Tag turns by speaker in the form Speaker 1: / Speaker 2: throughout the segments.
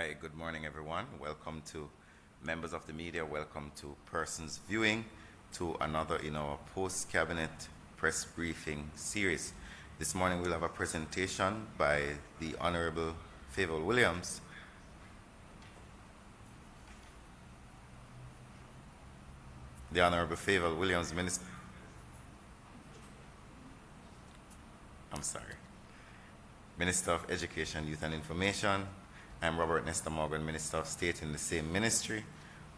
Speaker 1: Hi, good morning everyone. Welcome to members of the media. Welcome to persons viewing to another in our post-cabinet press briefing series. This morning we'll have a presentation by the Honorable Favour Williams. The Honorable Favour Williams, Minister of Education, Youth and Information. I'm Robert Nesta Morgan, Minister of State in the same ministry.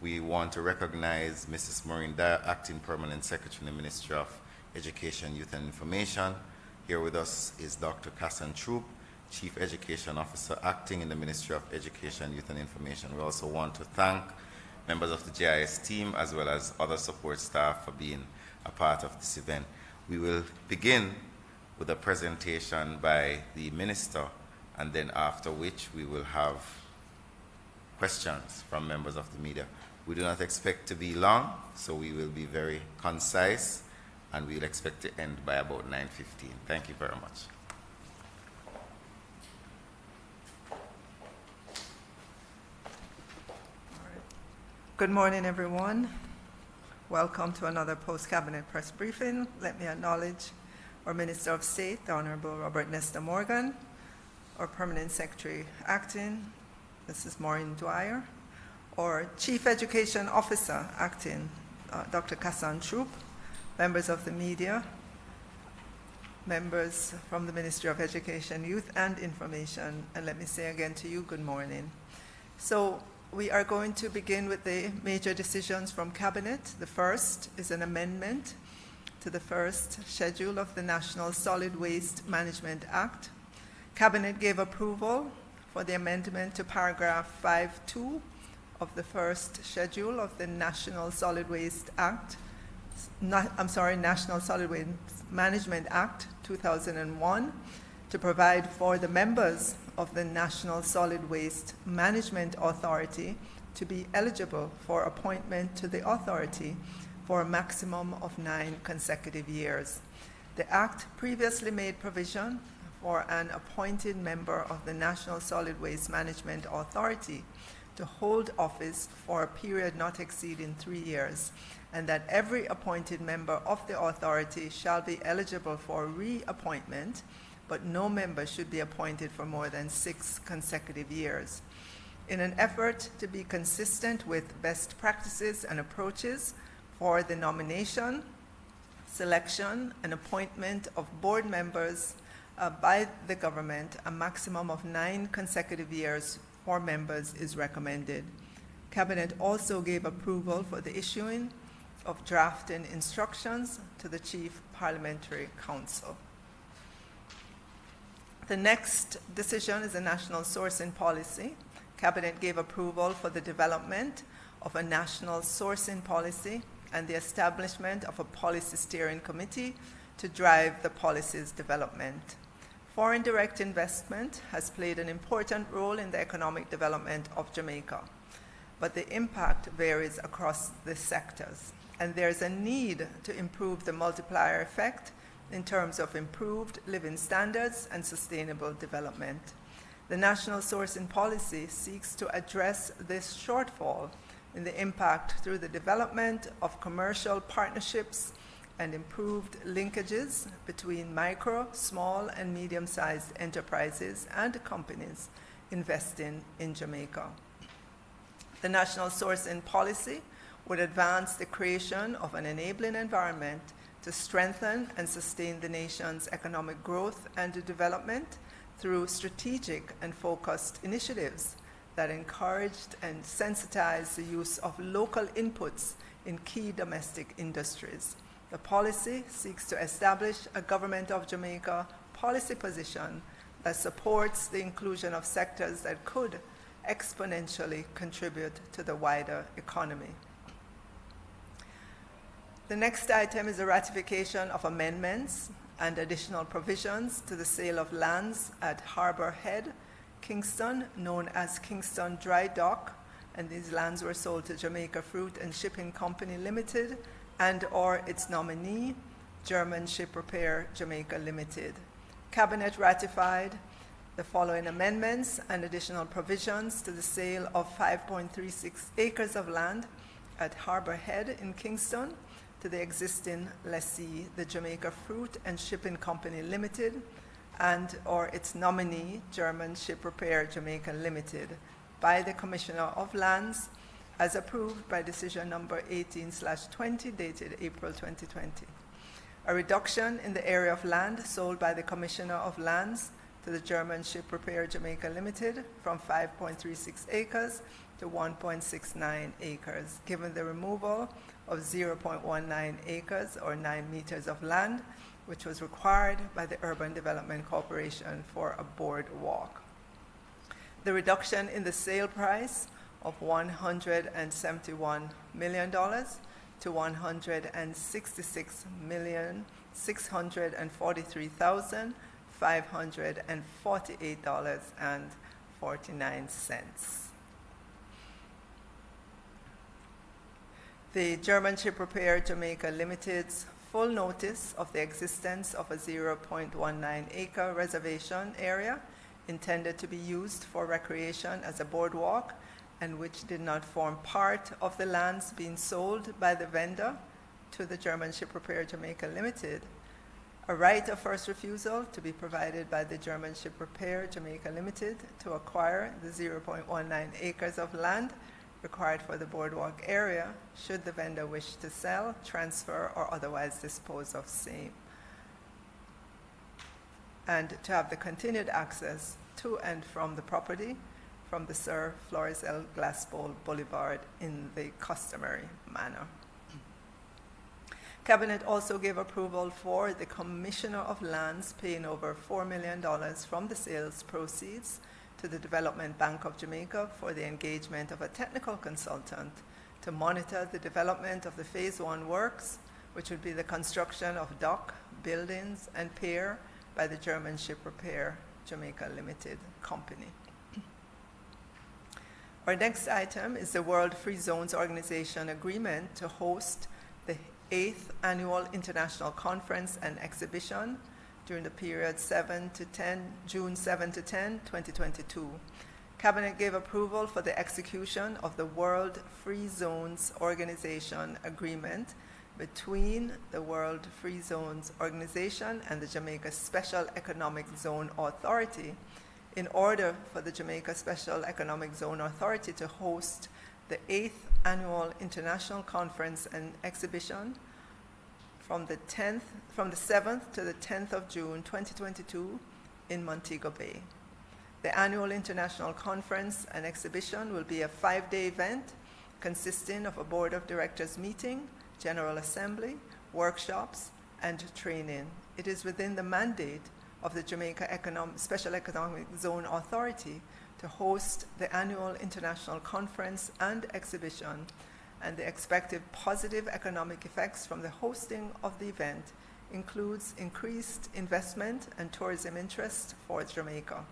Speaker 1: We want to recognize Mrs. Maureen Dyer, Acting Permanent Secretary in the Ministry of Education, Youth and Information. Here with us is Dr. Kassan Troop, Chief Education Officer, Acting in the Ministry of Education, Youth and Information. We also want to thank members of the GIS team as well as other support staff for being a part of this event. We will begin with a presentation by the Minister, and then after which we will have questions from members of the media. We do not expect to be long, so we will be very concise, and we'll expect to end by about 9:15. Thank you very much.
Speaker 2: Good morning, everyone. Welcome to another post-cabinet press briefing. Let me acknowledge our Minister of State, the Honorable Robert Nesta Morgan, our Permanent Secretary Acting, Mrs. Maureen Dwyer, our Chief Education Officer Acting, Dr. Kassan Troop, members of the media, members from the Ministry of Education, Youth and Information, and let me say again to you, good morning. So we are going to begin with the major decisions from Cabinet. The first is an amendment to the first schedule of the National Solid Waste Management Act. Cabinet gave approval for the amendment to paragraph 5.2 of the first schedule of the National Solid Waste Act, National Solid Waste Management Act 2001 to provide for the members of the National Solid Waste Management Authority to be eligible for appointment to the authority for a maximum of 9 consecutive years. The Act previously made provision for an appointed member of the National Solid Waste Management Authority to hold office for a period not exceeding 3 years, and that every appointed member of the authority shall be eligible for reappointment, but no member should be appointed for more than 6 consecutive years. In an effort to be consistent with best practices and approaches for the nomination, selection, and appointment of board members by the government, a maximum of 9 consecutive years for members is recommended. Cabinet also gave approval for the issuing of drafting instructions to the Chief Parliamentary Council. The next decision is a national sourcing policy. Cabinet gave approval for the development of a national sourcing policy and the establishment of a policy steering committee to drive the policy's development. Foreign direct investment has played an important role in the economic development of Jamaica, but the impact varies across the sectors, and there's a need to improve the multiplier effect in terms of improved living standards and sustainable development. The national sourcing policy seeks to address this shortfall in the impact through the development of commercial partnerships and improved linkages between micro, small, and medium-sized enterprises and companies investing in Jamaica. The national sourcing policy would advance the creation of an enabling environment to strengthen and sustain the nation's economic growth and development through strategic and focused initiatives that encouraged and sensitized the use of local inputs in key domestic industries. The policy seeks to establish a Government of Jamaica policy position that supports the inclusion of sectors that could exponentially contribute to the wider economy. The next item is a ratification of amendments and additional provisions to the sale of lands at Harbour Head, Kingston, known as Kingston Dry Dock, and these lands were sold to Jamaica Fruit and Shipping Company Limited and or its nominee, German Ship Repair Jamaica Limited. Cabinet ratified the following amendments and additional provisions to the sale of 5.36 acres of land at Harbour Head in Kingston to the existing lessee, the Jamaica Fruit and Shipping Company Limited, and or its nominee, German Ship Repair Jamaica Limited, by the Commissioner of Lands, as approved by decision number 18/20 dated April 2020. A reduction in the area of land sold by the Commissioner of Lands to the German Ship Repair Jamaica Limited from 5.36 acres to 1.69 acres, given the removal of 0.19 acres or 9 meters of land, which was required by the Urban Development Corporation for a boardwalk. The reduction in the sale price of $171 million to $166,643,548.49. The German Ship Repair Jamaica Limited's full notice of the existence of a 0.19 acre reservation area intended to be used for recreation as a boardwalk and which did not form part of the lands being sold by the vendor to the German Ship Repair Jamaica Limited, a right of first refusal to be provided by the German Ship Repair Jamaica Limited to acquire the 0.19 acres of land required for the boardwalk area should the vendor wish to sell, transfer, or otherwise dispose of same, and to have the continued access to and from the property from the Sir Flores L. Glassbowl Boulevard in the customary manner. Cabinet also gave approval for the Commissioner of Lands paying over $4 million from the sales proceeds to the Development Bank of Jamaica for the engagement of a technical consultant to monitor the development of the Phase 1 works, which would be the construction of dock, buildings, and pier by the German Ship Repair Jamaica Limited Company. Our next item is the World Free Zones Organization agreement to host the 8th Annual International Conference and Exhibition during the period June 7 to 10, 2022. Cabinet gave approval for the execution of the World Free Zones Organization agreement between the World Free Zones Organization and the Jamaica Special Economic Zone Authority in order for the Jamaica Special Economic Zone Authority to host the 8th Annual International Conference and Exhibition from the 7th to the 10th of June 2022 in Montego Bay. The annual international conference and exhibition will be a 5-day event consisting of a board of directors meeting, general assembly, workshops, and training. It is within the mandate of the Jamaica Special Economic Zone Authority to host the annual international conference and exhibition, and the expected positive economic effects from the hosting of the event includes increased investment and tourism interest for Jamaica.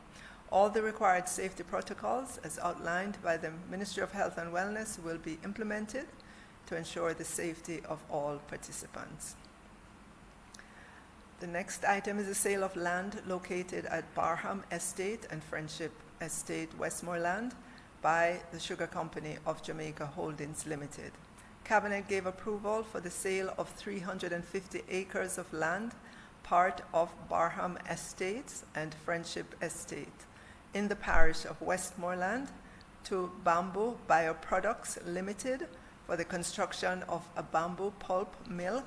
Speaker 2: All the required safety protocols, as outlined by the Ministry of Health and Wellness, will be implemented to ensure the safety of all participants. The next item is the sale of land located at Barham Estate and Friendship Estate, Westmoreland, by the Sugar Company of Jamaica Holdings Limited. Cabinet gave approval for the sale of 350 acres of land, part of Barham Estates and Friendship Estate, in the parish of Westmoreland, to Bamboo Bioproducts Limited for the construction of a bamboo pulp mill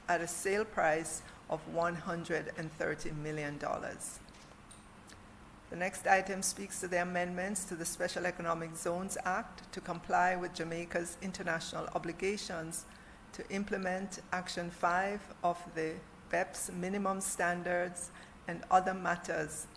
Speaker 2: at a sale price of $130 million. The next item speaks to the amendments to the Special Economic Zones Act to comply with Jamaica's international obligations to implement Action 5 of the BEPS minimum standards and other matters.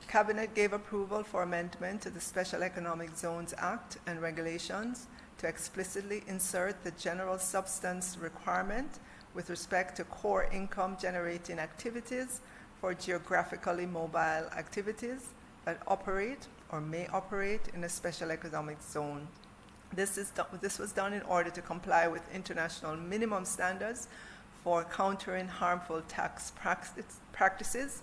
Speaker 2: Cabinet gave approval for amendment to the Special Economic Zones Act and regulations to explicitly insert the general substance requirement with respect to core income generating activities for geographically mobile activities that operate or may operate in a special economic zone. This was done in order to comply with international minimum standards for countering harmful tax practices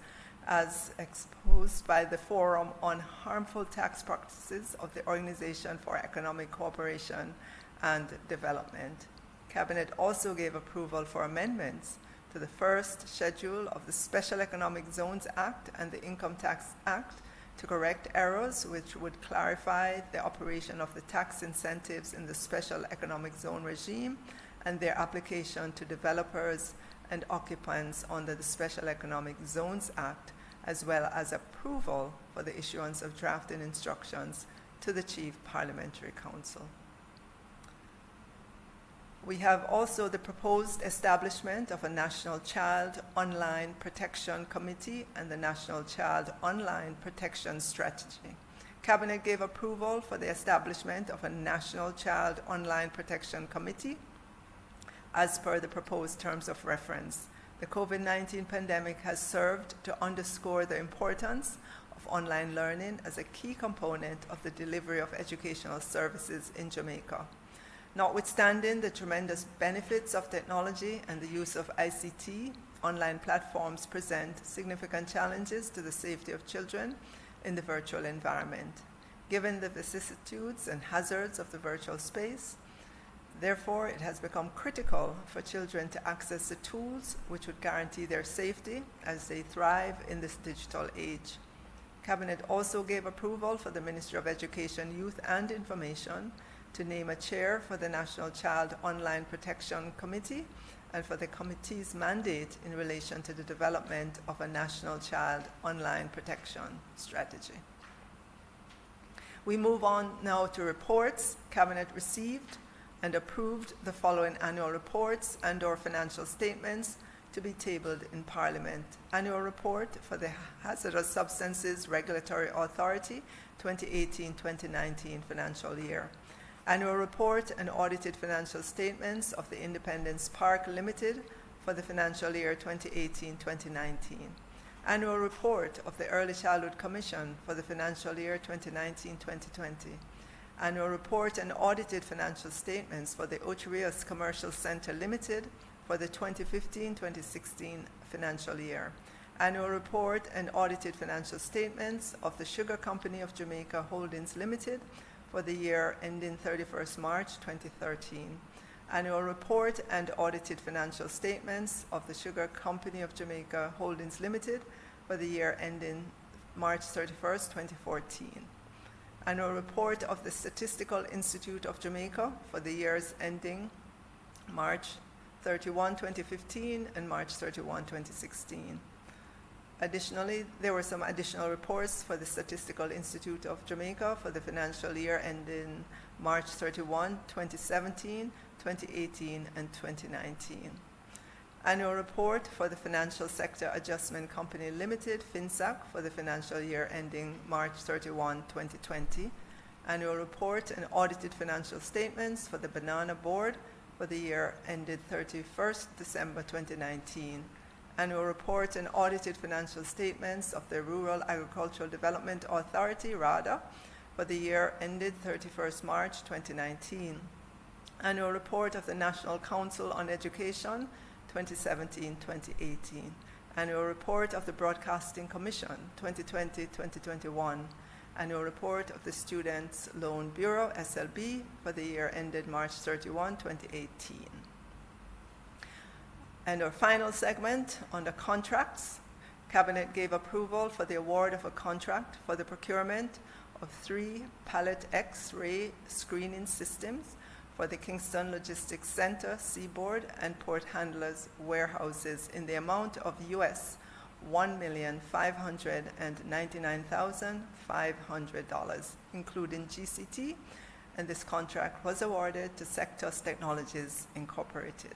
Speaker 2: as exposed by the Forum on Harmful Tax Practices of the Organization for Economic Cooperation and Development. Cabinet also gave approval for amendments to the first schedule of the Special Economic Zones Act and the Income Tax Act to correct errors which would clarify the operation of the tax incentives in the Special Economic Zone regime and their application to developers and occupants under the Special Economic Zones Act, as well as approval for the issuance of drafting instructions to the Chief Parliamentary Council. We have also the proposed establishment of a National Child Online Protection Committee and the National Child Online Protection Strategy. Cabinet gave approval for the establishment of a National Child Online Protection Committee as per the proposed terms of reference. The COVID-19 pandemic has served to underscore the importance of online learning as a key component of the delivery of educational services in Jamaica. Notwithstanding the tremendous benefits of technology and the use of ICT, online platforms present significant challenges to the safety of children in the virtual environment. Given the vicissitudes and hazards of the virtual space, therefore, it has become critical for children to access the tools which would guarantee their safety as they thrive in this digital age. Cabinet also gave approval for the Ministry of Education, Youth and Information to name a chair for the National Child Online Protection Committee and for the committee's mandate in relation to the development of a National Child Online Protection Strategy. We move on now to reports. Cabinet received and approved the following annual reports and/or financial statements to be tabled in Parliament. Annual report for the Hazardous Substances Regulatory Authority 2018-2019 financial year. Annual report and audited financial statements of the Independence Park Limited for the financial year 2018-2019. Annual report of the Early Childhood Commission for the financial year 2019-2020. Annual report and audited financial statements for the Ocherias Commercial Center Limited for the 2015-2016 financial year. Annual report and audited financial statements of the Sugar Company of Jamaica Holdings Limited for the year ending 31st March 2013. Annual report and audited financial statements of the Sugar Company of Jamaica Holdings Limited for the year ending March 31st, 2014. Annual report of the Statistical Institute of Jamaica for the years ending March 31, 2015 and March 31, 2016. Additionally, there were some additional reports for the Statistical Institute of Jamaica for the financial year ending March 31, 2017, 2018, and 2019. Annual report for the Financial Sector Adjustment Company Limited, FinSAC, for the financial year ending March 31, 2020. Annual report and audited financial statements for the Banana Board for the year ended 31st December 2019. Annual report and audited financial statements of the Rural Agricultural Development Authority, RADA, for the year ended 31st March 2019. Annual report of the National Council on Education, 2017-2018. Annual report of the Broadcasting Commission, 2020-2021. Annual report of the Students' Loan Bureau, SLB, for the year ended March 31, 2018. And our final segment, under contracts, Cabinet gave approval for the award of a contract for the procurement of 3 pallet X-ray screening systems for the Kingston Logistics Center, Seaboard, and Port Handlers warehouses in the amount of US $1,599,500, including GCT, and this contract was awarded to Sectus Technologies, Incorporated.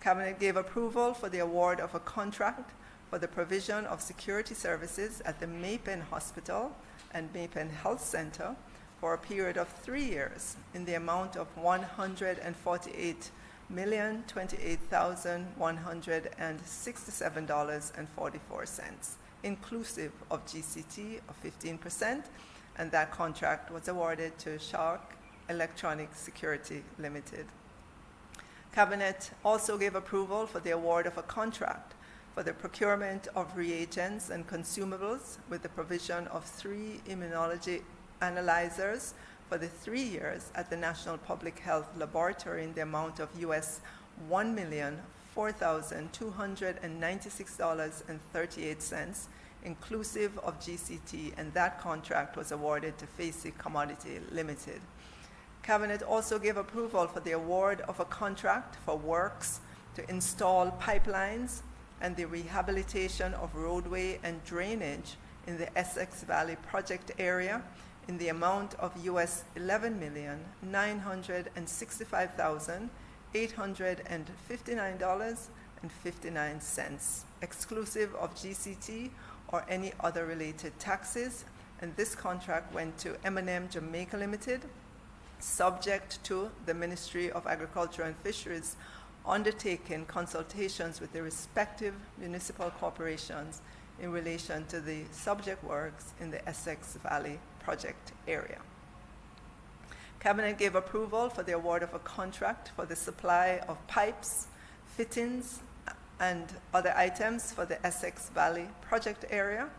Speaker 2: Cabinet gave approval for the award of a contract for the provision of security services at the Mapen Hospital and Mapen Health Center for a period of 3 years in the amount of $148,028,167.44, inclusive of GCT of 15%, and that contract was awarded to Shark Electronic Security Limited. Cabinet also gave approval for the award of a contract for the procurement of reagents and consumables with the provision of 3 immunology analyzers for the 3 years at the National Public Health Laboratory in the amount of US $1,004,296.38, inclusive of GCT, and that contract was awarded to Facey Commodity Limited. Cabinet also gave approval for the award of a contract for works to install pipelines and the rehabilitation of roadway and drainage in the Essex Valley project area in the amount of US $11,965,859.59, exclusive of GCT or any other related taxes, and this contract went to M&M Jamaica Limited, subject to the Ministry of Agriculture and Fisheries undertaking consultations with the respective municipal corporations in relation to the subject works in the Essex Valley project area. Cabinet gave approval for the award of a contract for the supply of pipes, fittings, and other items for the Essex Valley project area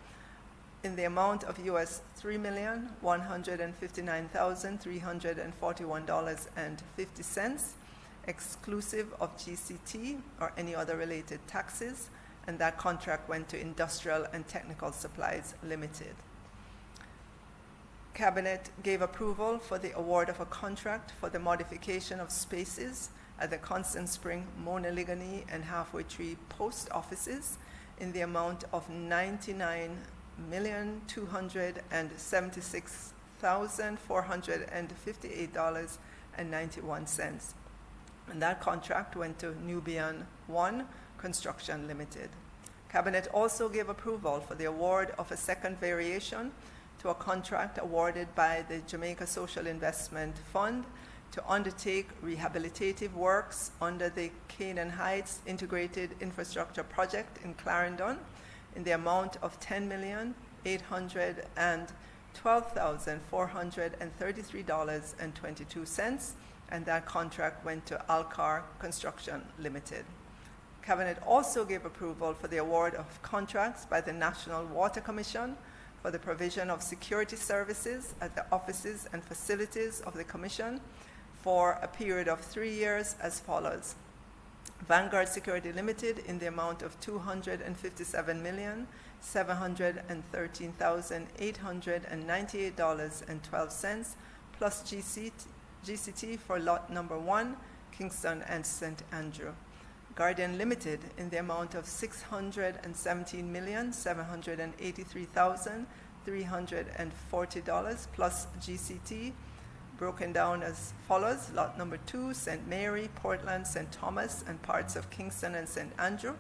Speaker 2: in the amount of US $3,159,341.50, exclusive of GCT or any other related taxes, and that contract went to Industrial and Technical Supplies Limited. Cabinet gave approval for the award of a contract for the modification of spaces at the Constant Spring, Monaligany, and Halfway Tree post offices in the amount of $99,276,458.91. And that contract went to Nubian One Construction Limited. Cabinet also gave approval for the award of a second variation to a contract awarded by the Jamaica Social Investment Fund to undertake rehabilitative works under the Canaan Heights Integrated Infrastructure Project in Clarendon in the amount of $10,812,433.22, and that contract went to Alcar Construction Limited. Cabinet also gave approval for the award of contracts by the National Water Commission for the provision of security services at the offices and facilities of the Commission for a period of 3 years as follows. Vanguard Security Limited in the amount of $257,713,898.12 plus GCT for lot number 1, Kingston and St. Andrew. Guardian Limited in the amount of $617,783,340 plus GCT, broken down as follows: lot number 2, St. Mary, Portland, St. Thomas, and parts of Kingston and St. Andrew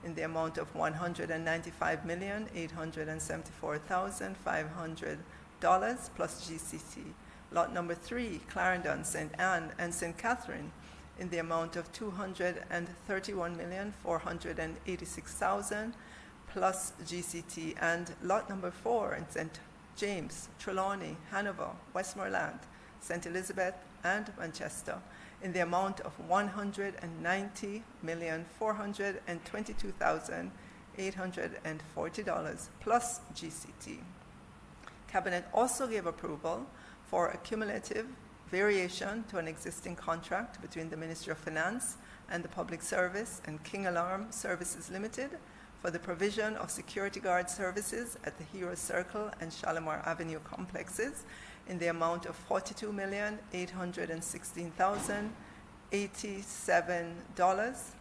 Speaker 2: in the amount of $195,874,500 plus GCT. Lot number 3, Clarendon, St. Anne, and St. Catherine in the amount of $231,486,000 plus GCT, and lot number 4 in St. James, Trelawney, Hanover, Westmoreland, St. Elizabeth, and Manchester in the amount of $190,422,840 plus GCT. Cabinet also gave approval for a cumulative variation to an existing contract between the Ministry of Finance and the Public Service and King Alarm Services Limited for the provision of security guard services at the Hero Circle and Shalimar Avenue complexes in the amount of $42,816,087.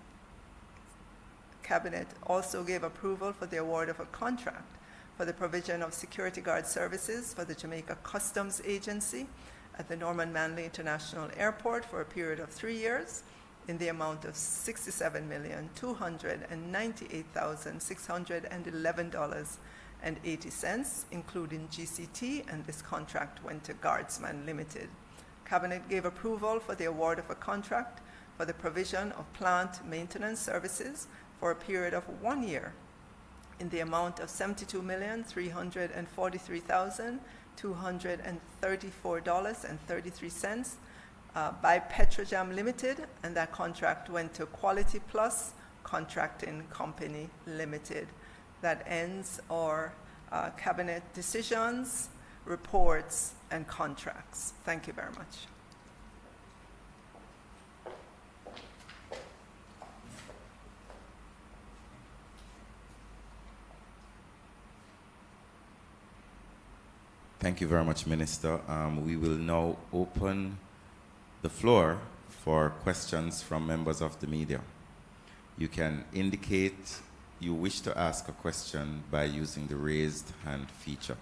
Speaker 2: Cabinet also gave approval for the award of a contract for the provision of security guard services for the Jamaica Customs Agency at the Norman Manley International Airport for a period of 3 years in the amount of $67,298,611.80, including GCT, and this contract went to Guardsman Limited. Cabinet gave approval for the award of a contract for the provision of plant maintenance services for a period of 1 year in the amount of $72,343,234.33 by Petrojam Limited, and that contract went to Quality Plus Contracting Company Limited. That ends our cabinet decisions, reports, and contracts. Thank you very much.
Speaker 1: Thank you very much, Minister. We will now open the floor for questions from members of the media. You can indicate you wish to ask a question by using the raised hand feature.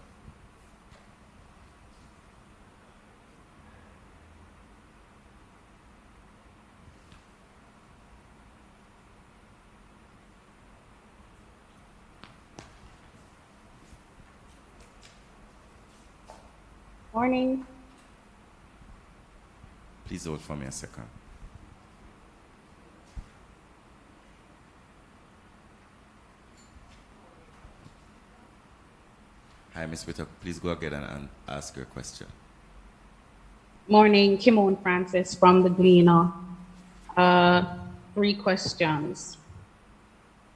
Speaker 3: Morning.
Speaker 1: Please hold for me a second. Hi, Ms. Whittock. Please go ahead and ask your question.
Speaker 3: Morning, Kimon Francis from the Gleaner. 3 questions.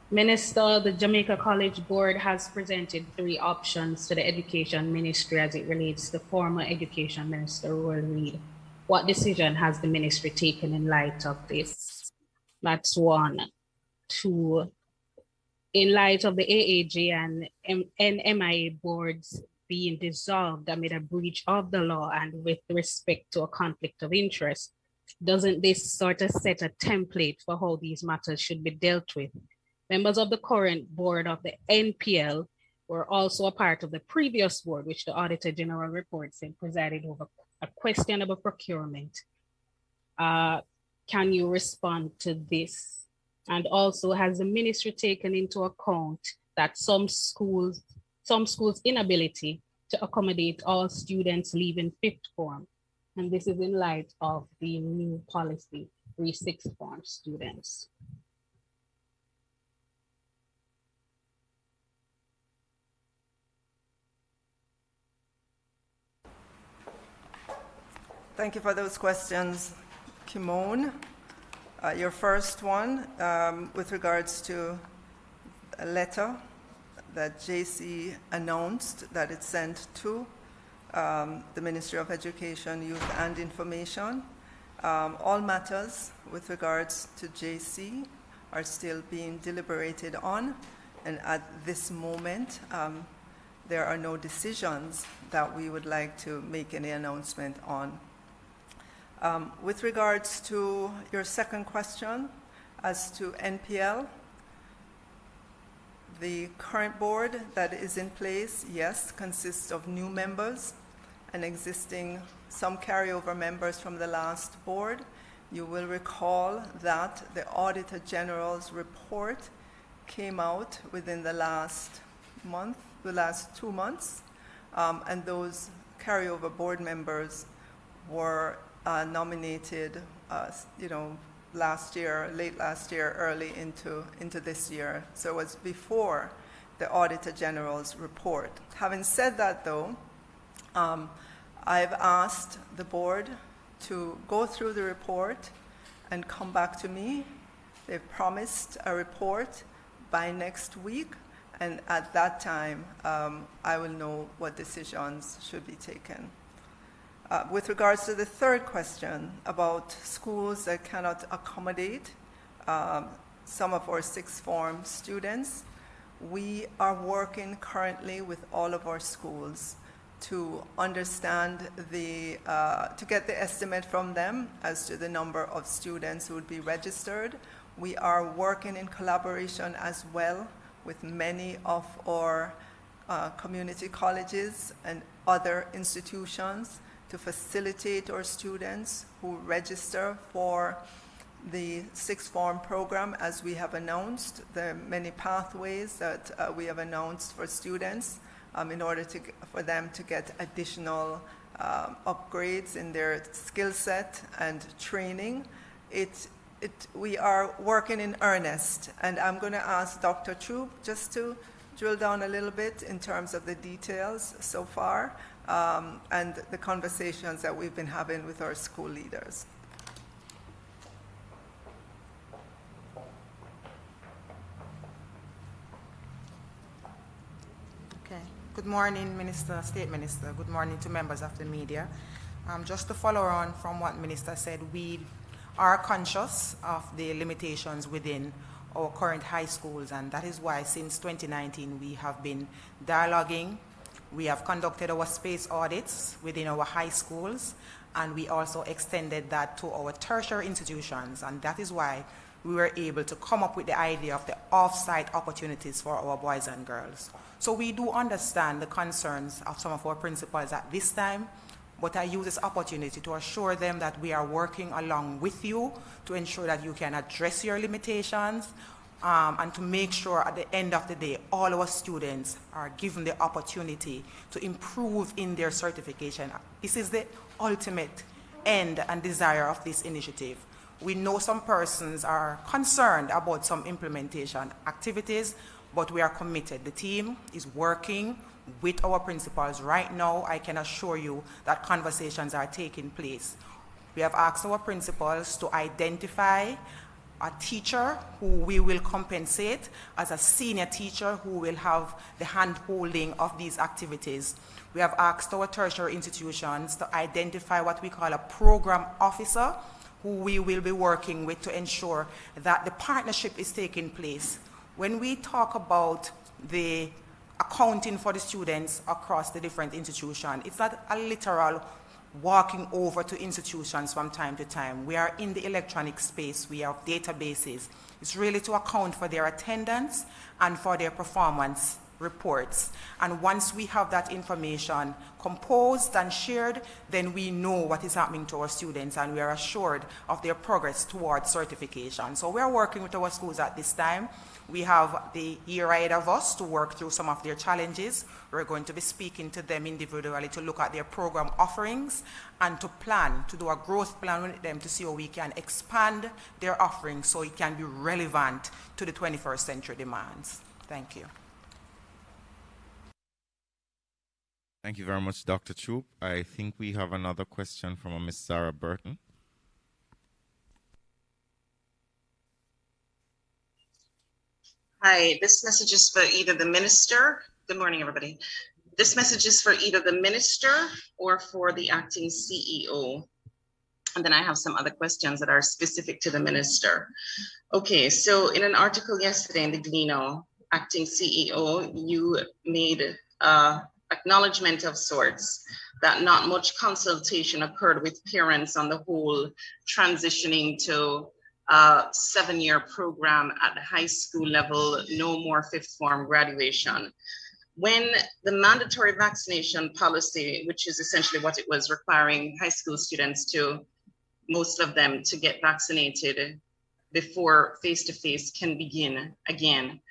Speaker 3: Minister, the Jamaica College Board has presented 3 options to the Education Ministry as it relates to former Education Minister Royal Reid. What decision has the ministry taken in light of this? That's 1. 2, in light of the AAG and NMIA boards being dissolved amid a breach of the law and with respect to a conflict of interest, doesn't this sort of set a template for how these matters should be dealt with? Members of the current board of the NPL were also a part of the previous board, which the Auditor General reports in, presided over a questionable procurement. Can you respond to this? And also, has the ministry taken into account that some schools' inability to accommodate all students leaving 5th form? And this is in light of the new policy, 3-6 form students.
Speaker 2: Thank you for those questions, Kimon. Your first one, with regards to a letter that JC announced that it sent to the Ministry of Education, Youth and Information. All matters with regards to JC are still being deliberated on, and at this moment, there are no decisions that we would like to make any announcement on. With regards to your second question, as to NPL, the current board that is in place, yes, consists of new members and existing some carryover members from the last board. You will recall that the Auditor General's report came out within the last month, the last 2 months, and those carryover board members were nominated, last year, late last year, early into this year. So it was before the Auditor General's report. Having said that, though, I've asked the board to go through the report and come back to me. They've promised a report by next week, and at that time, I will know what decisions should be taken. With regards to the third question about schools that cannot accommodate some of our 6th form students, we are working currently with all of our schools to understand to get the estimate from them as to the number of students who would be registered. We are working in collaboration as well with many of our community colleges and other institutions to facilitate our students who register for the 6th form program. As we have announced, there are many pathways that we have announced for students in order for them to get additional upgrades in their skill set and training. We are working in earnest, and I'm going to ask Dr. Troop just to drill down a little bit in terms of the details so far, and the conversations that we've been having with our school leaders.
Speaker 4: Good morning, Minister, State Minister. Good morning to members of the media. Just to follow on from what Minister said, we are conscious of the limitations within our current high schools, and that is why since 2019 we have been dialoguing. We have conducted our space audits within our high schools, and we also extended that to our tertiary institutions, and that is why we were able to come up with the idea of the off-site opportunities for our boys and girls. So we do understand the concerns of some of our principals at this time, but I use this opportunity to assure them that we are working along with you to ensure that you can address your limitations and to make sure at the end of the day, all our students are given the opportunity to improve in their certification. This is the ultimate end and desire of this initiative. We know some persons are concerned about some implementation activities, but we are committed. The team is working with our principals right now. I can assure you that conversations are taking place. We have asked our principals to identify a teacher who we will compensate as a senior teacher who will have the hand-holding of these activities. We have asked our tertiary institutions to identify what we call a program officer who we will be working with to ensure that the partnership is taking place. When we talk about the accounting for the students across the different institutions, it's not a literal walking over to institutions from time to time. We are in the electronic space, we have databases. It's really to account for their attendance and for their performance reports. And once we have that information composed and shared, then we know what is happening to our students and we are assured of their progress towards certification. So we are working with our schools at this time. We have the year ahead of us to work through some of their challenges. We're going to be speaking to them individually to look at their program offerings and to plan, to do a growth plan with them to see how we can expand their offerings so it can be relevant to the 21st century demands. Thank you.
Speaker 1: Thank you very much, Dr. Troop. I think we have another question from a Miss Sarah Burton.
Speaker 5: Hi, this message is for either the minister. Good morning, everybody. This message is for either the minister or for the acting CEO. And then I have some other questions that are specific to the minister. Okay, so in an article yesterday in the Gleano, acting CEO, you made acknowledgement of sorts that not much consultation occurred with parents on the whole transitioning to a 7-year program at the high school level, no more fifth form graduation. When the mandatory vaccination policy, which is essentially what it was, requiring high school students to, most of them, to get vaccinated before face-to-face can begin again,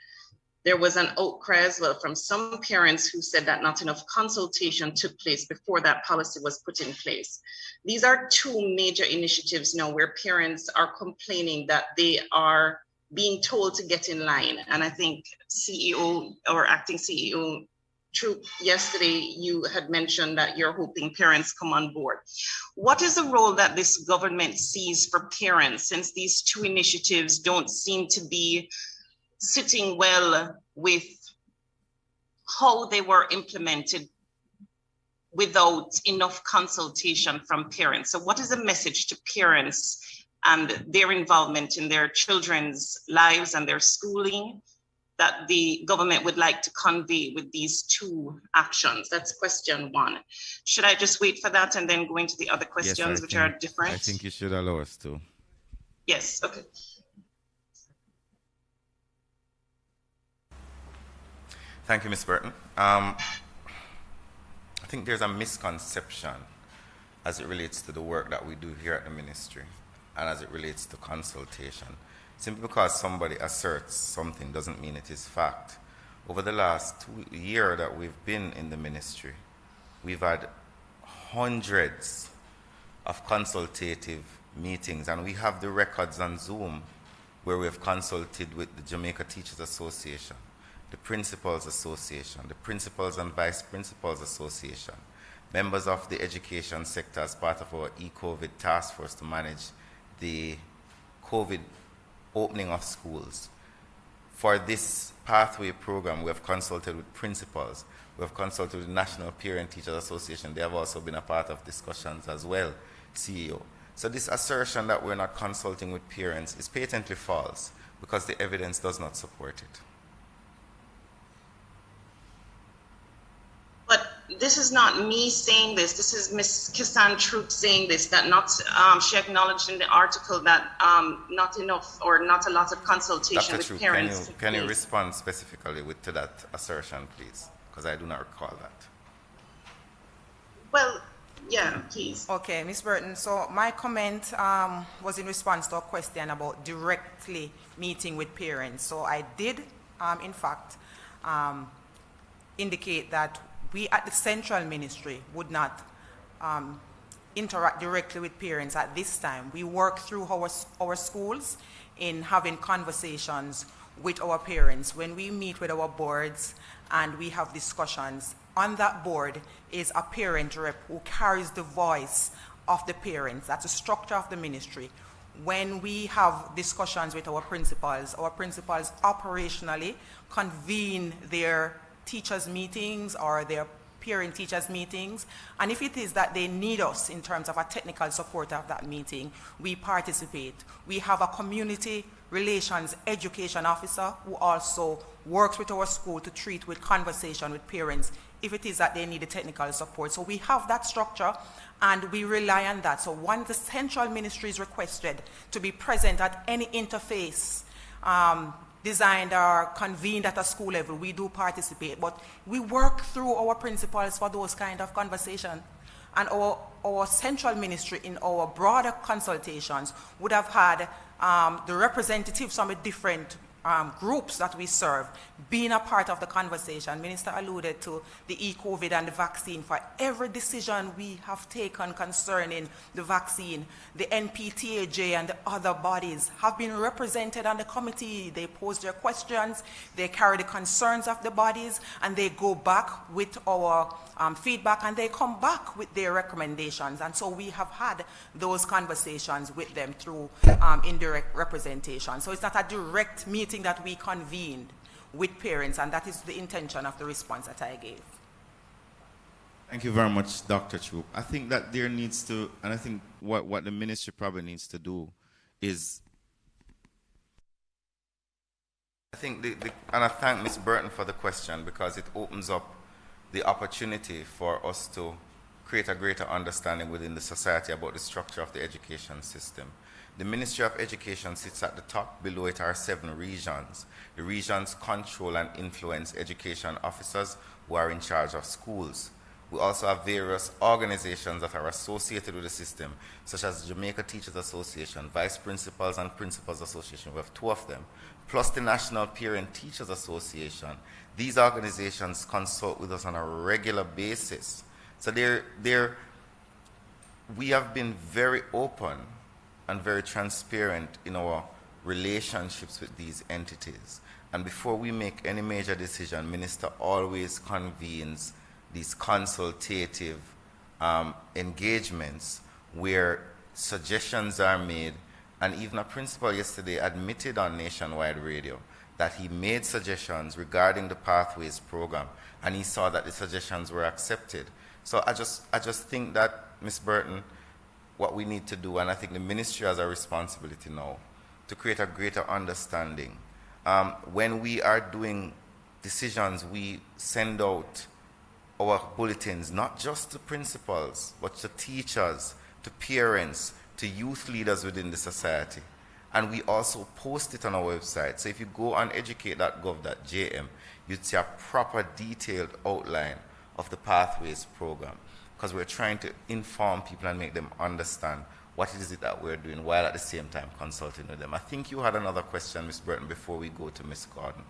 Speaker 5: there was an outcry as well from some parents who said that not enough consultation took place before that policy was put in place. These are two major initiatives now where parents are complaining that they are being told to get in line. And I think CEO or acting CEO Troop, yesterday you had mentioned that you're hoping parents come on board. What is the role that this government sees for parents, since these two initiatives don't seem to be sitting well with how they were implemented without enough consultation from parents? So what is the message to parents and their involvement in their children's lives and their schooling that the government would like to convey with these two actions? That's question one. Should I just wait for that and then go into the other questions, which are different?
Speaker 1: I think you should allow us to.
Speaker 5: Yes, okay.
Speaker 1: Thank you, Ms. Burton. I think there's a misconception as it relates to the work that we do here at the ministry and as it relates to consultation. Simply because somebody asserts something doesn't mean it is fact. Over the last 2 years that we've been in the ministry, we've had hundreds of consultative meetings, and we have the records on Zoom where we have consulted with the Jamaica Teachers Association, the Principals Association, the Principals and Vice Principals Association, members of the education sector as part of our e-COVID task force to manage the COVID opening of schools, For this pathway program, we have consulted with principals. We have consulted with the National Parent Teachers Association. They have also been a part of discussions as well, CEO. So this assertion that we're not consulting with parents is patently false because the evidence does not support it.
Speaker 5: But this is not me saying this. This is Ms. Kisan Troop saying this, that not, she acknowledged in the article that not enough or not a lot of consultation
Speaker 1: Dr.
Speaker 5: with
Speaker 1: Troop,
Speaker 5: parents.
Speaker 1: can you respond specifically to that assertion, please? Because I do not recall that.
Speaker 5: Well, yeah, please.
Speaker 4: Okay, Ms. Burton, so my comment was in response to a question about directly meeting with parents. So I did, in fact, indicate that we at the central ministry would not interact directly with parents at this time. We work through our schools in having conversations with our parents. When we meet with our boards and we have discussions, on that board is a parent rep who carries the voice of the parents. That's the structure of the ministry. When we have discussions with our principals operationally convene their teachers' meetings or their parent-teachers meetings, and if it is that they need us in terms of a technical support of that meeting, we participate. We have a community relations education officer who also works with our school to treat with conversation with parents if it is that they need the technical support. So we have that structure and we rely on that. So once the central ministry is requested to be present at any interface designed or convened at a school level, we do participate, but we work through our principals for those kind of conversations. And our central ministry in our broader consultations would have had the representatives from the different groups that we serve being a part of the conversation. Minister alluded to the e-COVID and the vaccine. For every decision we have taken concerning the vaccine, the NPTAJ and the other bodies have been represented on the committee. They pose their questions, they carry the concerns of the bodies, and they go back with our feedback, and they come back with their recommendations. And so we have had those conversations with them through indirect representation. So it's not a direct meeting that we convened with parents, and that is the intention of the response that I gave.
Speaker 1: Thank you very much, Dr. Troop. I think that there needs to, and I think what the ministry probably needs to do is, I think, and I thank Ms. Burton for the question because it opens up the opportunity for us to create a greater understanding within the society about the structure of the education system. The Ministry of Education sits at the top. Below it are 7 regions. The regions control and influence education officers who are in charge of schools. We also have various organizations that are associated with the system, such as the Jamaica Teachers Association, Vice Principals and Principals Association. We have 2 of them, plus the National Parent Teachers Association. These organizations consult with us on a regular basis. So we have been very open and very transparent in our relationships with these entities. And before we make any major decision, Minister always convenes these consultative engagements where suggestions are made. And even a principal yesterday admitted on nationwide radio that he made suggestions regarding the Pathways program, and he saw that the suggestions were accepted. So I just think that, Ms. Burton, what we need to do, and I think the ministry has a responsibility now, to create a greater understanding. When we are doing decisions, we send out our bulletins, not just to principals, but to teachers, to parents, to youth leaders within the society. And we also post it on our website. So if you go on educate.gov.jm, you'd see a proper detailed outline of the Pathways program, because we're trying to inform people and make them understand what it is that we're doing while at the same time consulting with them. I think you had another question, Ms. Burton, before we go to Ms. Gordon.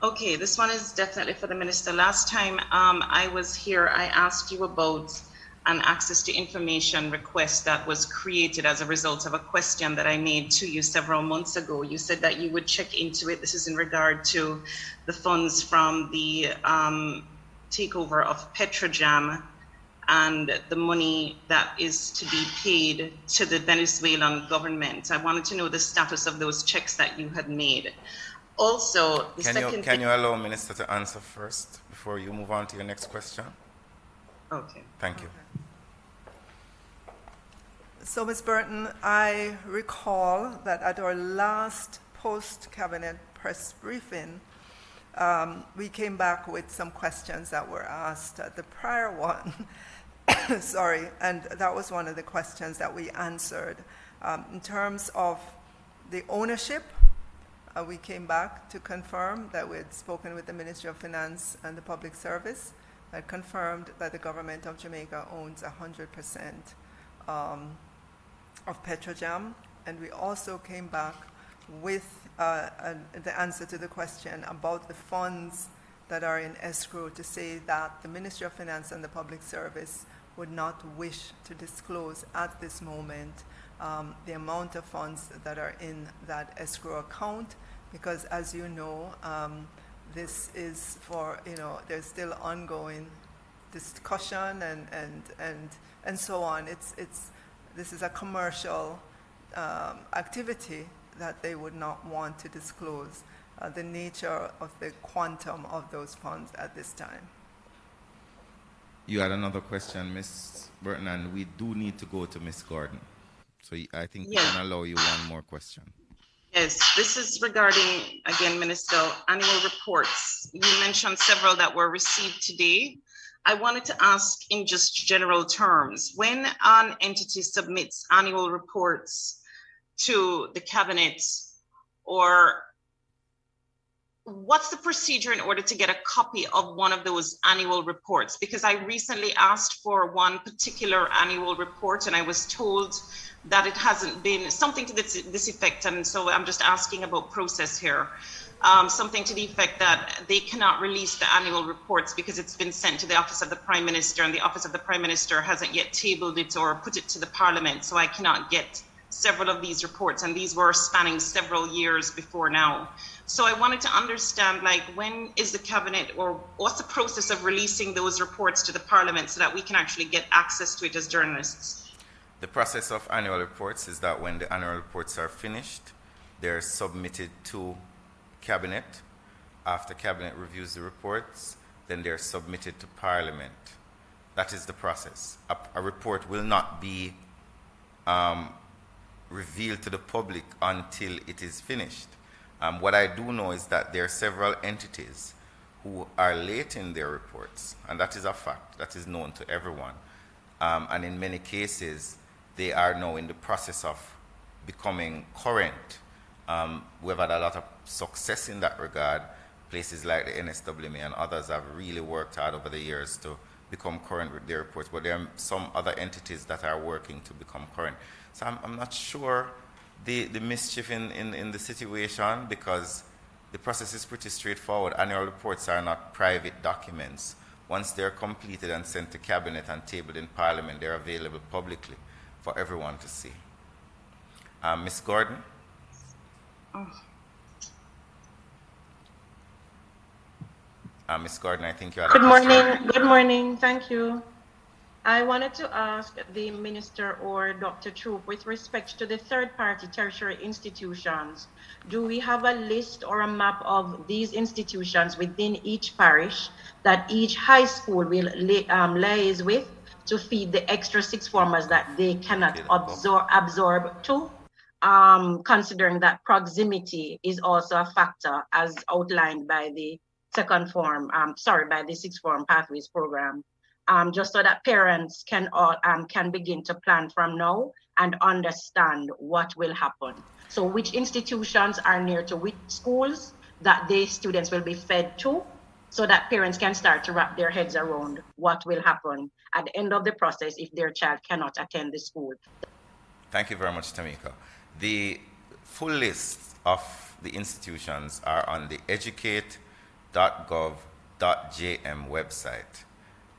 Speaker 5: Okay, this one is definitely for the minister. Last time I was here, I asked you about an access to information request that was created as a result of a question that I made to you several months ago. You said that you would check into it. This is in regard to the funds from the takeover of Petrojam and the money that is to be paid to the Venezuelan government. I wanted to know the status of those checks that you had made. Also,
Speaker 1: Can you allow Minister to answer first before you move on to your next question?
Speaker 5: Okay.
Speaker 1: Thank you.
Speaker 2: So, Ms. Burton, I recall that at our last post-cabinet press briefing, we came back with some questions that were asked at the prior one. Sorry, and that was one of the questions that we answered. In terms of the ownership, we came back to confirm that we had spoken with the Ministry of Finance and the Public Service, that confirmed that the government of Jamaica owns 100% of Petrojam, and we also came back with the answer to the question about the funds that are in escrow, to say that the Ministry of Finance and the Public Service would not wish to disclose at this moment the amount of funds that are in that escrow account, because as you know, this is for, there's still ongoing discussion and so on. This is a commercial activity that they would not want to disclose the nature of the quantum of those funds at this time.
Speaker 1: You had another question, Ms. Burton, and we do need to go to Ms. Gordon. So I think we can allow you one more question.
Speaker 5: Yes, this is regarding, again, Minister, annual reports. You mentioned several that were received today. I wanted to ask in just general terms, when an entity submits annual reports to the cabinet, or what's the procedure in order to get a copy of one of those annual reports? Because I recently asked for one particular annual report and I was told that it hasn't been, something to this effect, and so I'm just asking about process here. Something to the effect that they cannot release the annual reports because it's been sent to the Office of the Prime Minister, and the Office of the Prime Minister hasn't yet tabled it or put it to the Parliament, so I cannot get several of these reports, and these were spanning several years before now. So I wanted to understand, like, when is the Cabinet, or what's the process of releasing those reports to the Parliament so that we can actually get access to it as journalists?
Speaker 1: The process of annual reports is that when the annual reports are finished, they're submitted to Cabinet. After Cabinet reviews the reports, then they're submitted to Parliament. That is the process. A report will not be revealed to the public until it is finished. What I do know is that there are several entities who are late in their reports, and that is a fact that is known to everyone. And in many cases, they are now in the process of becoming current. We've had a lot of success in that regard. Places like the NSWMA and others have really worked hard over the years to become current with their reports, but there are some other entities that are working to become current. So I'm not sure the mischief in the situation, because the process is pretty straightforward. Annual reports are not private documents. Once they're completed and sent to Cabinet and tabled in Parliament, they're available publicly for everyone to see. Ms. Gordon? Ms. Gordon, I think you had a question.
Speaker 6: Good morning, thank you. I wanted to ask the Minister or Dr. Troop, with respect to the third-party tertiary institutions, do we have a list or a map of these institutions within each parish that each high school will liaise with to feed the extra sixth formers that they cannot absorb to? Considering that proximity is also a factor as outlined by the by the sixth form pathways program. Just so that parents can begin to plan from now and understand what will happen. So which institutions are near to which schools that the students will be fed to, so that parents can start to wrap their heads around what will happen at the end of the process if their child cannot attend the school.
Speaker 1: Thank you very much, Tamika. The full list of the institutions are on the educate.gov.jm website.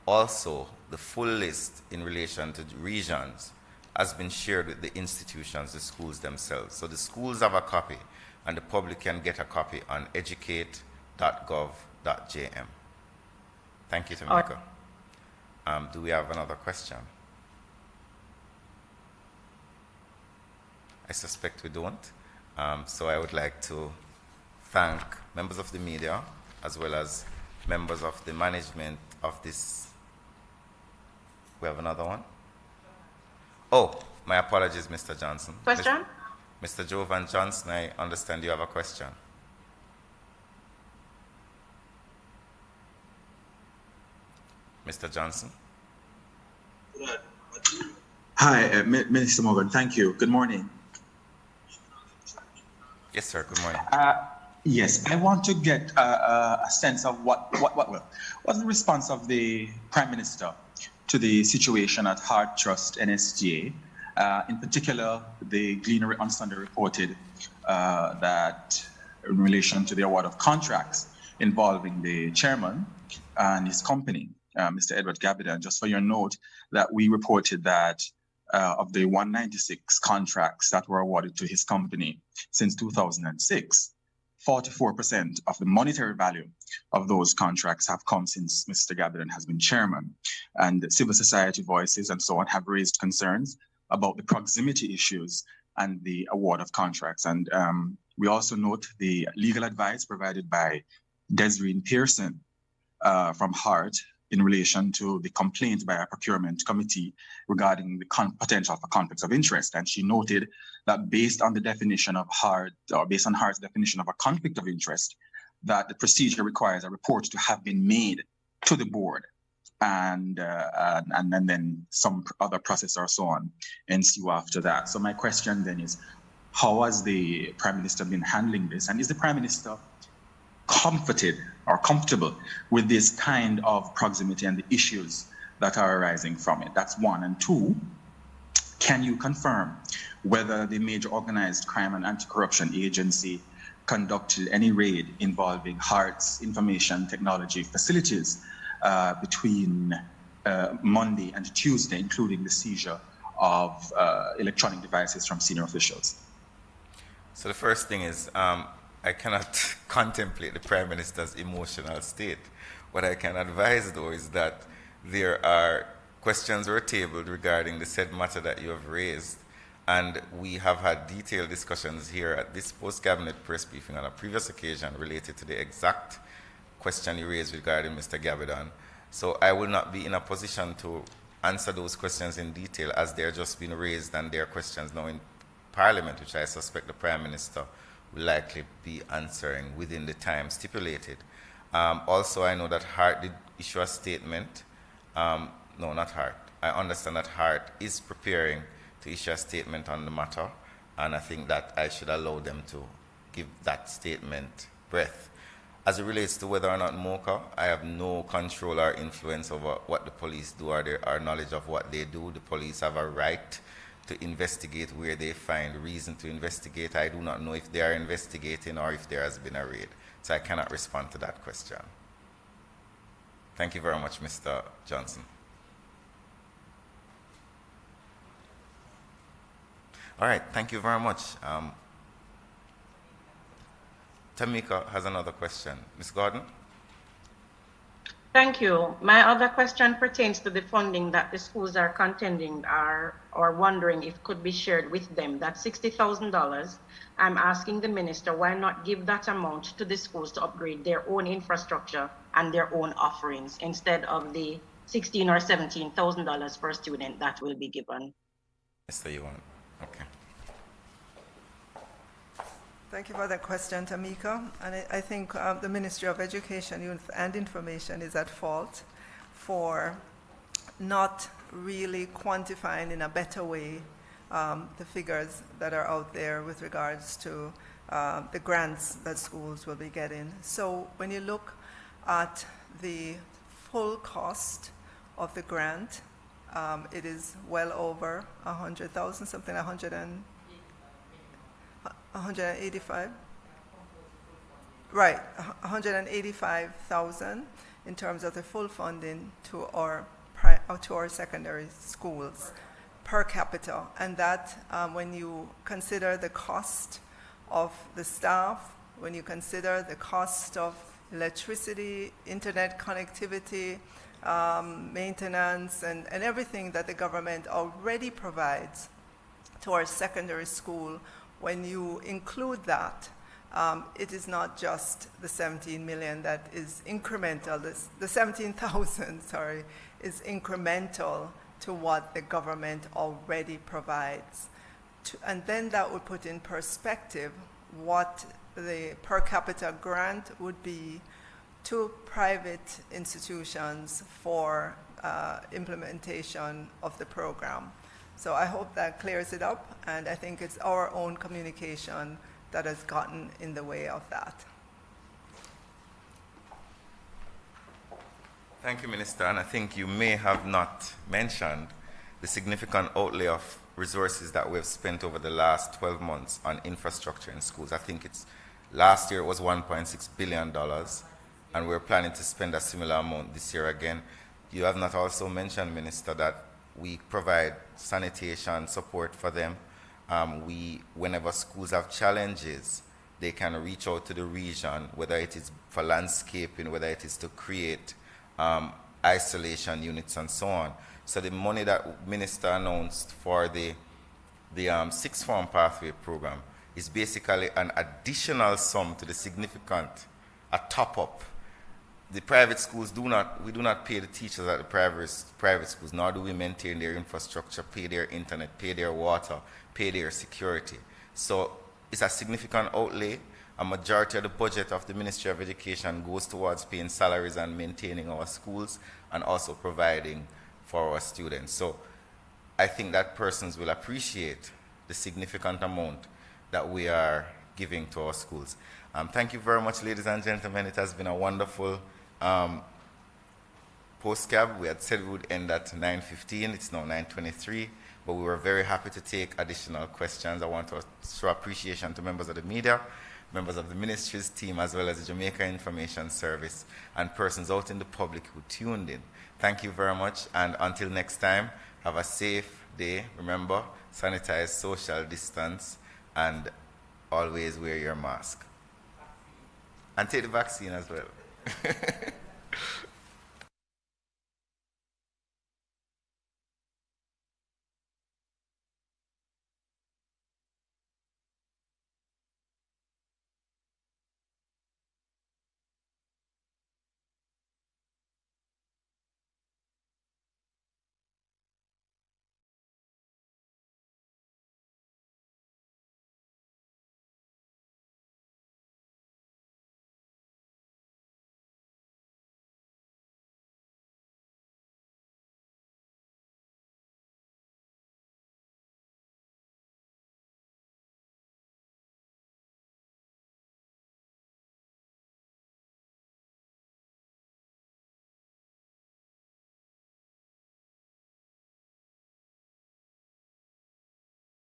Speaker 1: Also, the full list in relation to regions has been shared with the institutions, the schools themselves. So the schools have a copy, and the public can get a copy on educate.gov.jm. Thank you, Tamika. Do we have another question? I suspect we don't. So I would like to thank members of the media as well as members of the management of this. We have another one? Oh, my apologies, Mr. Johnson.
Speaker 6: Question?
Speaker 1: Mr. Jovan Johnson, I understand you have a question. Mr. Johnson.
Speaker 7: Hi, Minister Morgan. Thank you. Good morning.
Speaker 1: Yes, sir. Good morning.
Speaker 7: Yes, I want to get a sense of what's the response of the Prime Minister to the situation at Heart Trust NSGA. In particular, the Gleaner on Sunday reported that in relation to the award of contracts involving the chairman and his company, Mr. Edward Gavidan. Just for your note, that we reported that of the 196 contracts that were awarded to his company since 2006, 44% of the monetary value of those contracts have come since Mr. Gavidan has been chairman. And civil society voices and so on have raised concerns about the proximity issues and the award of contracts. And we also note the legal advice provided by Desiree Pearson from Hart in relation to the complaint by a procurement committee regarding the potential for conflicts of interest. And she noted that based on the definition of Hart, or based on Hart's definition of a conflict of interest, that the procedure requires a report to have been made to the board, and then some other process or so on ensue after that. So my question then is, how has the Prime Minister been handling this? And is the Prime Minister comforted or comfortable with this kind of proximity and the issues that are arising from it? That's one. And two, can you confirm whether the major organized crime and anti-corruption agency conducted any raid involving Hart's information technology facilities between Monday and Tuesday, including the seizure of electronic devices from senior officials?
Speaker 1: So the first thing is, I cannot contemplate the Prime Minister's emotional state. What I can advise, though, is that there are questions were tabled regarding the said matter that you have raised, and we have had detailed discussions here at this post-cabinet press briefing on a previous occasion related to the exact question you raised regarding Mr. Gavidan. So I will not be in a position to answer those questions in detail, as they're just been raised and there are questions now in Parliament, which I suspect the Prime Minister will likely be answering within the time stipulated. Also, I know that Hart did issue a statement. No, not Hart. I understand that Hart is preparing to issue a statement on the matter, and I think that I should allow them to give that statement breath. As it relates to whether or not MOCA, I have no control or influence over what the police do or their knowledge of what they do. The police have a right to investigate where they find reason to investigate. I do not know if they are investigating or if there has been a raid. So I cannot respond to that question. Thank you very much, Mr. Johnson. All right, thank you very much. Tamika has another question. Ms. Gordon?
Speaker 6: Thank you. My other question pertains to the funding that the schools are contending or wondering if could be shared with them. That's $60,000. I'm asking the minister, why not give that amount to the schools to upgrade their own infrastructure and their own offerings instead of the $16,000 or $17,000 per student that will be given?
Speaker 1: Mr. Yuan, okay.
Speaker 2: Thank you for that question, Tamika. And I think the Ministry of Education, Youth and Information is at fault for not really quantifying in a better way the figures that are out there with regards to the grants that schools will be getting. So when you look at the full cost of the grant, it is well over 100,000, something 185, right, 185,000 in terms of the full funding to our secondary schools per capita. And that, when you consider the cost of the staff, when you consider the cost of electricity, internet connectivity, maintenance, and everything that the government already provides to our secondary school, when you include that, it is not just the 17 million that is incremental. The 17,000, sorry, is incremental to what the government already provides. And then that would put in perspective what the per capita grant would be to private institutions for implementation of the program. So I hope that clears it up, and I think it's our own communication that has gotten in the way of that.
Speaker 1: Thank you, Minister. And I think you may have not mentioned the significant outlay of resources that we've spent over the last 12 months on infrastructure in schools. I think last year it was $1.6 billion, and we're planning to spend a similar amount this year again. You have not also mentioned, Minister, that we provide sanitation support for them. Whenever schools have challenges, they can reach out to the region, whether it is for landscaping, whether it is to create isolation units and so on. So the money that Minister announced for the sixth form pathway program is basically an additional sum to the significant, a top-up. The private schools we do not pay the teachers at the private schools, nor do we maintain their infrastructure, pay their internet, pay their water, pay their security. So it's a significant outlay. A majority of the budget of the Ministry of Education goes towards paying salaries and maintaining our schools, and also providing for our students. So I think that persons will appreciate the significant amount that we are giving to our schools. Thank you very much, ladies and gentlemen. It has been a wonderful post-cab. We had said we would end at 9:15. It's now 9:23, but we were very happy to take additional questions. I want to show appreciation to members of the media, members of the ministry's team, as well as the Jamaica Information Service, and persons out in the public who tuned in. Thank you very much, and until next time, have a safe day. Remember, sanitize, social distance, and always wear your mask. And take the vaccine as well.